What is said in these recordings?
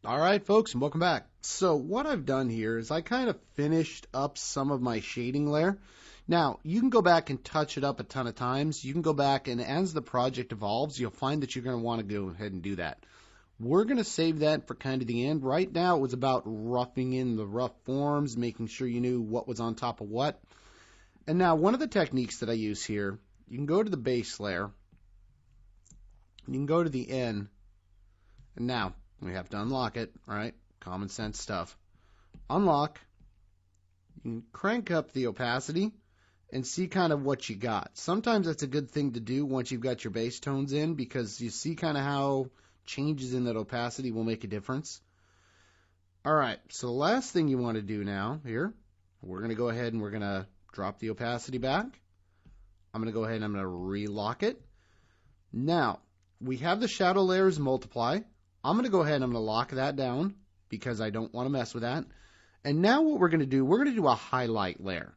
All right, folks, and welcome back. So what I've done here is I kind of finished up some of my shading layer. Now, you can go back and touch it up a ton of times. You can go back, and as the project evolves, you'll find that you're going to want to go ahead and do that. We're going to save that for kind of the end. Right now, it was about roughing in the rough forms, making sure you knew what was on top of what. And now, one of the techniques that I use here, you can go to the base layer, you can go to the N, and now, we have to unlock it, all right? Common sense stuff. Unlock. You can crank up the opacity and see kind of what you got. Sometimes that's a good thing to do once you've got your base tones in because you see kind of how changes in that opacity will make a difference. All right, so the last thing you want to do now here, we're going to go ahead and we're going to drop the opacity back. I'm going to go ahead and I'm going to relock it. Now, we have the shadow layers multiply. I'm going to go ahead and I'm going to lock that down because I don't want to mess with that. And now what we're going to do a highlight layer.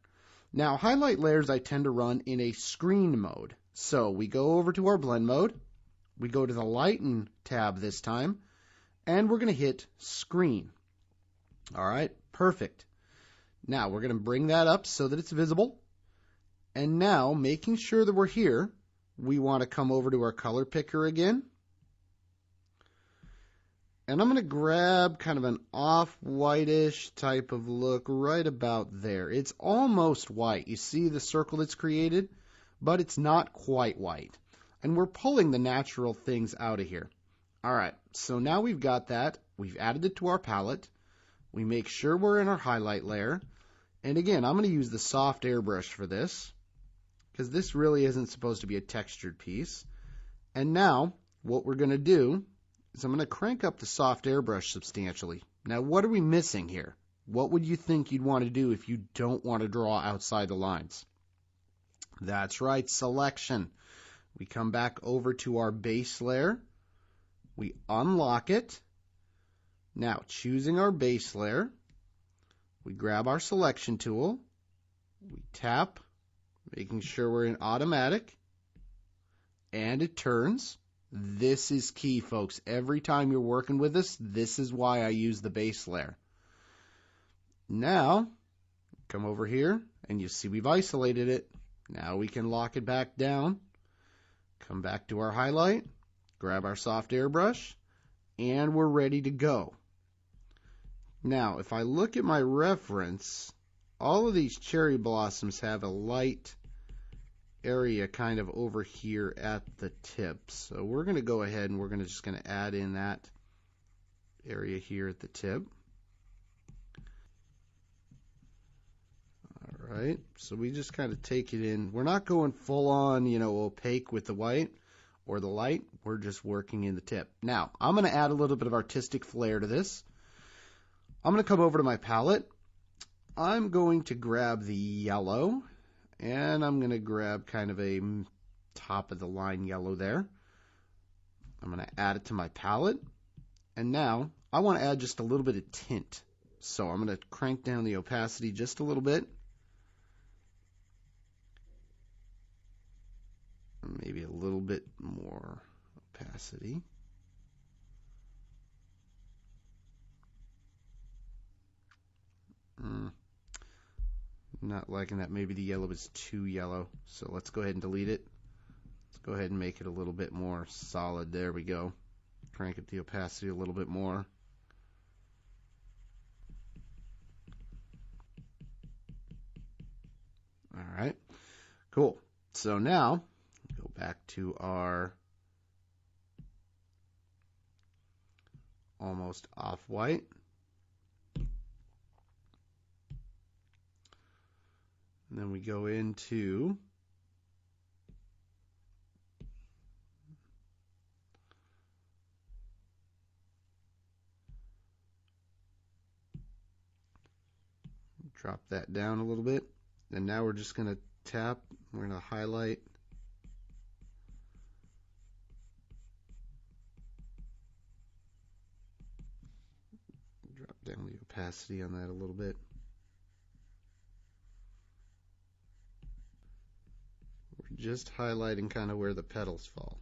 Now, highlight layers I tend to run in a screen mode. So we go over to our blend mode. We go to the lighten tab this time. And we're going to hit screen. All right, perfect. Now we're going to bring that up so that it's visible. And now, making sure that we're here, we want to come over to our color picker again. And I'm going to grab kind of an off-whitish type of look right about there. It's almost white. You see the circle that's created, but it's not quite white. And we're pulling the natural things out of here. All right, so now we've got that. We've added it to our palette. We make sure we're in our highlight layer. And again, I'm going to use the soft airbrush for this because this really isn't supposed to be a textured piece. And now what we're going to do is I'm going to crank up the soft airbrush substantially. Now, what are we missing here? What would you think you'd want to do if you don't want to draw outside the lines? That's right, selection. We come back over to our base layer. We unlock it. Now, choosing our base layer, we grab our selection tool. We tap, making sure we're in automatic, and it turns. This is key, folks. Every time you're working with this, this is why I use the base layer. Now, come over here, and you see we've isolated it. Now we can lock it back down. Come back to our highlight, grab our soft airbrush, and we're ready to go. Now, if I look at my reference, all of these cherry blossoms have a light area kind of over here at the tip. So we're going to go ahead and we're just going to add in that area here at the tip. All right, so we just kind of take it in. We're not going full on, opaque with the white or the light. We're just working in the tip. Now, I'm going to add a little bit of artistic flair to this. I'm going to come over to my palette. I'm going to grab the yellow. And I'm going to grab kind of a top of the line yellow there. I'm going to add it to my palette. And now I want to add just a little bit of tint. So I'm going to crank down the opacity just a little bit. Maybe a little bit more opacity. Not liking that. Maybe the yellow is too yellow. So let's go ahead and delete it. Let's go ahead and make it a little bit more solid. There we go. Crank up the opacity a little bit more. All right. Cool. So now, go back to our almost off-white. And then we go into drop that down a little bit. And now we're just going to tap. We're going to highlight. Drop down the opacity on that a little bit. We're just highlighting kind of where the petals fall.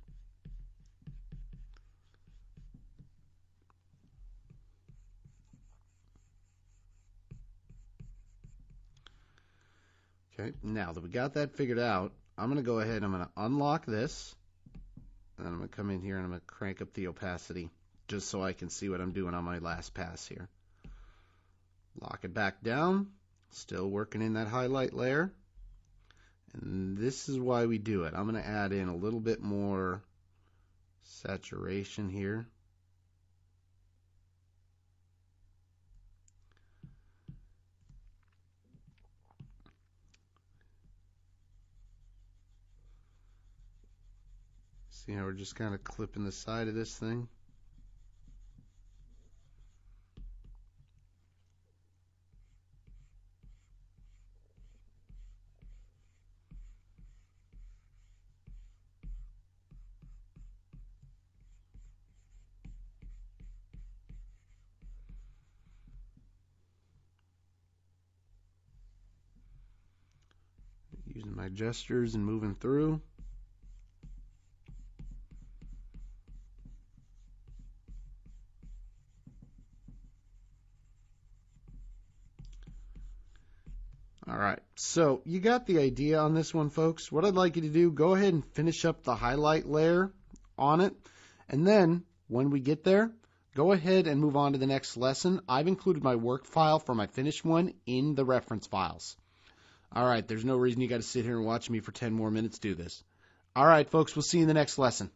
Okay, now that we got that figured out, I'm going to go ahead and I'm going to unlock this. And then I'm going to come in here and I'm going to crank up the opacity just so I can see what I'm doing on my last pass here. Lock it back down. Still working in that highlight layer. And this is why we do it. I'm going to add in a little bit more saturation here. See how we're just kind of clipping the side of this thing? Using my gestures and moving through. All right, so you got the idea on this one, folks. What I'd like you to do, go ahead and finish up the highlight layer on it. And then when we get there, go ahead and move on to the next lesson. I've included my work file for my finished one in the reference files. All right, there's no reason you got to sit here and watch me for 10 more minutes do this. All right, folks, we'll see you in the next lesson.